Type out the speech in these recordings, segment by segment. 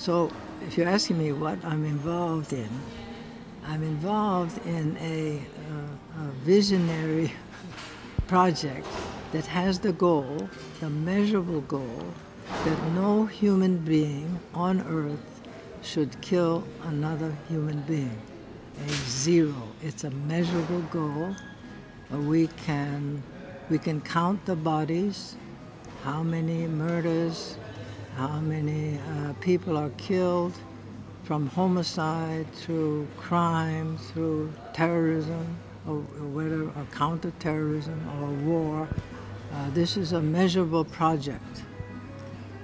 So if you're asking me what I'm involved in a visionary project that has the goal, the measurable goal, that no human being on earth should kill another human being. A zero. It's a measurable goal. We can count the bodies, how many murders, how many people are killed from homicide through crime, through terrorism, or whatever, or counterterrorism, or war. This is a measurable project.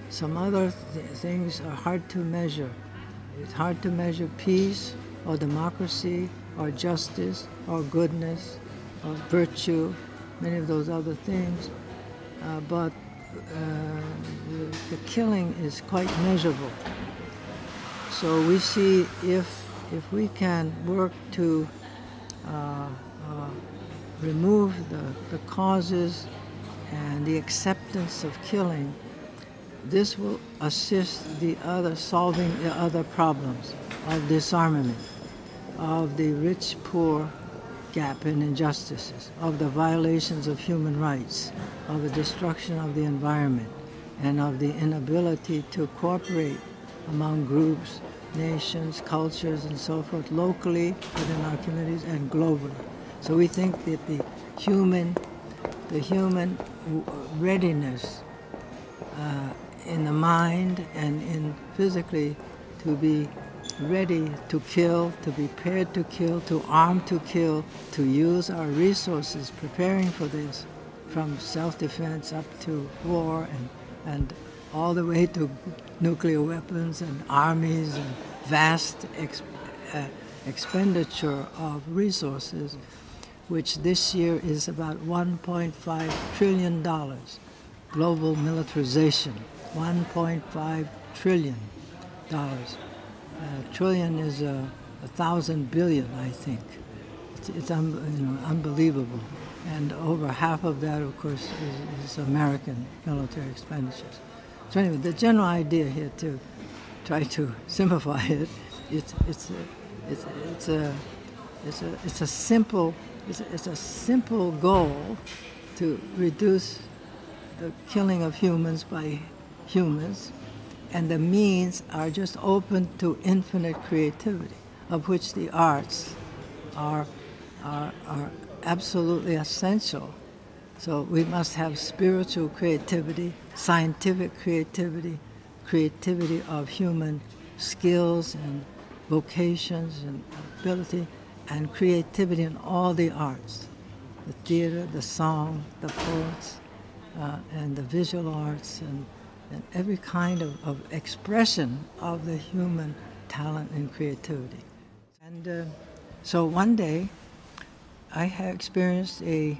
Some other things are hard to measure. It's hard to measure peace, or democracy, or justice, or goodness, or virtue, many of those other things. But the killing is quite measurable. So we see if we can work to remove the causes and the acceptance of killing, this will assist solving the other problems of disarmament, of the rich-poor gap in injustices, of the violations of human rights, of the destruction of the environment, and of the inability to cooperate among groups, nations, cultures, and so forth, locally within our communities and globally. So we think that the human readiness in the mind and in physically to be ready to kill, to be prepared to kill, to arm to kill, to use our resources preparing for this, from self-defense up to war and all the way to nuclear weapons and armies and vast expenditure of resources, which this year is about $1.5 trillion. Global militarization, $1.5 trillion. Trillion is 1,000 billion, I think. It's unbelievable. And over half of that, of course, is American military expenditures. So anyway, the general idea here, to try to simplify it, it's a simple goal to reduce the killing of humans by humans, and the means are just open to infinite creativity, of which the arts are absolutely essential. So we must have spiritual creativity, scientific creativity, creativity of human skills and vocations and ability, and creativity in all the arts, the theater, the song, the poets, and the visual arts, and every kind of expression of the human talent and creativity. And so one day, I have experienced a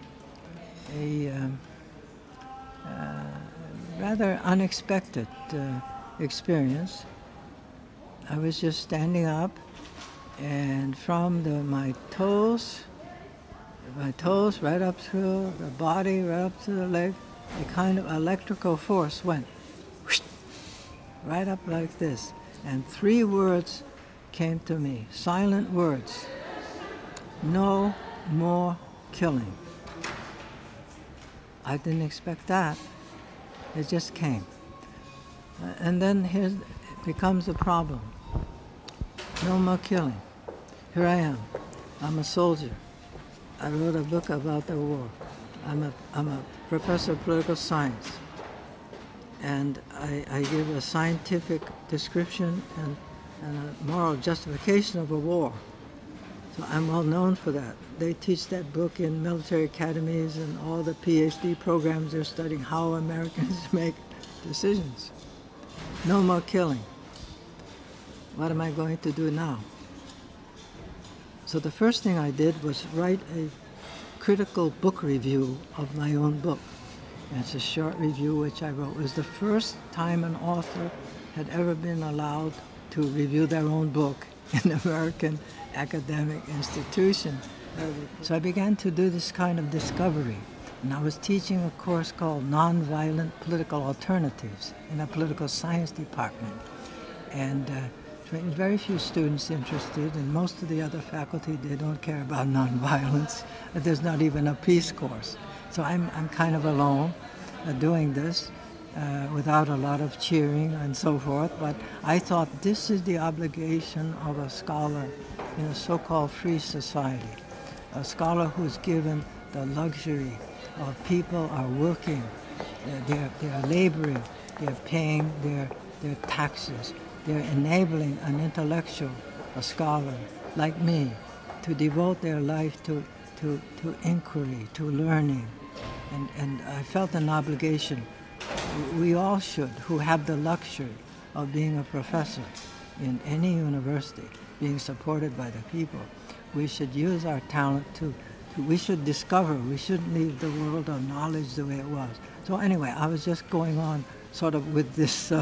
rather unexpected experience. I was just standing up, and from my toes right up through the body, right up to the leg, a kind of electrical force went whoosh, right up like this. And 3 words came to me, silent words: no more killing. I didn't expect that. It just came. And then here becomes a problem. No more killing. Here I am. I'm a soldier. I wrote a book about the war. I'm a professor of political science. And I give a scientific description and a moral justification of a war. So I'm well known for that. They teach that book in military academies and all the PhD programs. They're studying how Americans make decisions. No more killing. What am I going to do now? So the first thing I did was write a critical book review of my own book. And it's a short review which I wrote. It was the first time an author had ever been allowed to review their own book in an American academic institution. So I began to do this kind of discovery. And I was teaching a course called Nonviolent Political Alternatives in a political science department. And very few students interested, and most of the other faculty, they don't care about nonviolence. There's not even a peace course. So I'm kind of alone doing this without a lot of cheering and so forth. But I thought this is the obligation of a scholar in a so-called free society, a scholar who's given the luxury of people are working, they're laboring, they're paying their taxes. They're enabling an intellectual, a scholar like me, to devote their life to inquiry, to learning. And I felt an obligation. We all should, who have the luxury of being a professor in any university, being supported by the people. We should use our talent we should discover. We shouldn't leave the world of knowledge the way it was. So anyway, I was just going on sort of with this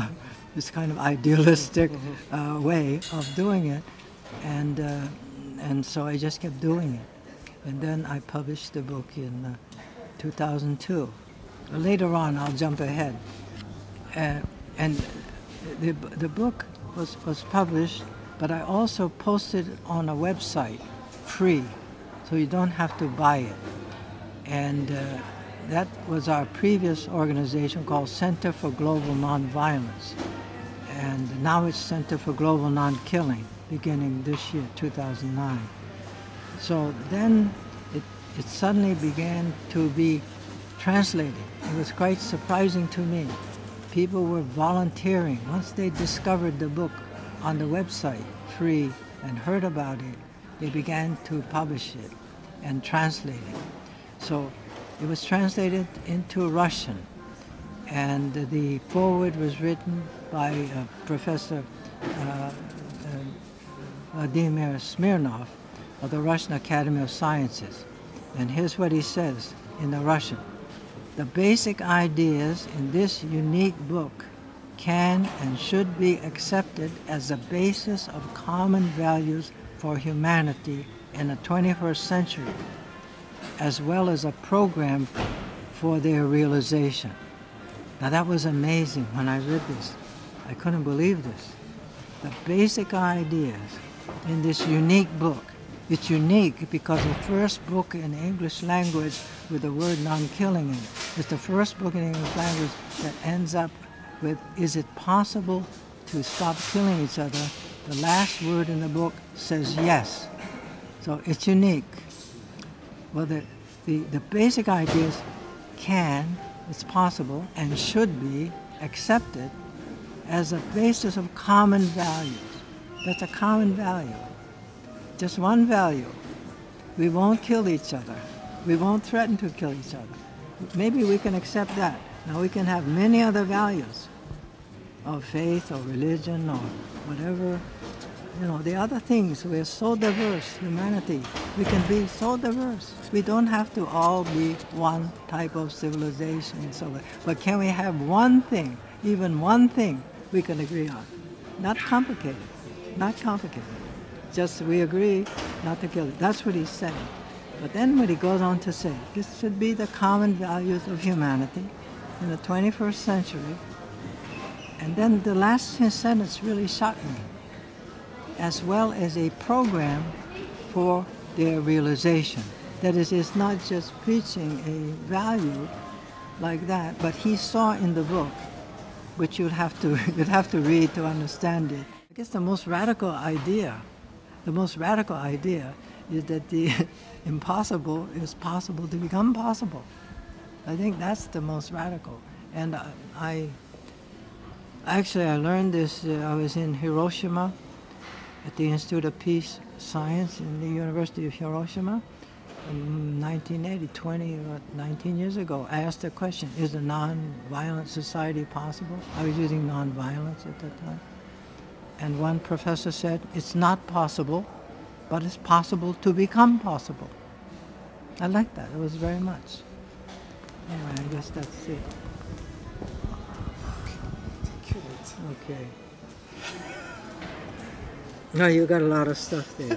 this kind of idealistic way of doing it, and so I just kept doing it, and then I published the book in 2002. Later on, I'll jump ahead, and the book was published, but I also posted it on a website, free, so you don't have to buy it, and that was our previous organization called Center for Global Nonviolence. And now it's Center for Global Non-Killing, beginning this year, 2009. So then it suddenly began to be translated. It was quite surprising to me. People were volunteering. Once they discovered the book on the website, free, and heard about it, they began to publish it and translate it. So it was translated into Russian, and the foreword was written by Professor Vladimir Smirnov of the Russian Academy of Sciences. And here's what he says in the Russian. The basic ideas in this unique book can and should be accepted as the basis of common values for humanity in the 21st century, as well as a program for their realization. Now that was amazing when I read this. I couldn't believe this. The basic ideas in this unique book. It's unique because the first book in English language with the word non-killing in it. It's the first book in English language that ends up with, is it possible to stop killing each other? The last word in the book says yes. So it's unique. Well, the basic ideas it's possible, and should be accepted as a basis of common values. That's a common value. Just one value. We won't kill each other. We won't threaten to kill each other. Maybe we can accept that. Now we can have many other values of faith or religion or whatever. You know, the other things, we're so diverse, humanity. We can be so diverse. We don't have to all be one type of civilization and so on. But can we have one thing, even one thing we can agree on? Not complicated, not complicated. Just we agree not to kill it. That's what he's saying. But then what he goes on to say, this should be the common values of humanity in the 21st century. And then the last sentence really shocked me. As well as a program for their realization. That is, it's not just preaching a value like that, but he saw in the book, which you'd have to read to understand it. I guess the most radical idea is that the impossible is possible to become possible. I think that's the most radical. And I learned this, I was in Hiroshima at the Institute of Peace Science in the University of Hiroshima in 1980, 19 years ago. I asked the question, is a non-violent society possible? I was using non-violence at that time. And one professor said, it's not possible, but it's possible to become possible. I liked that. It was very much. Anyway, I guess that's it. Okay. No, you got a lot of stuff there.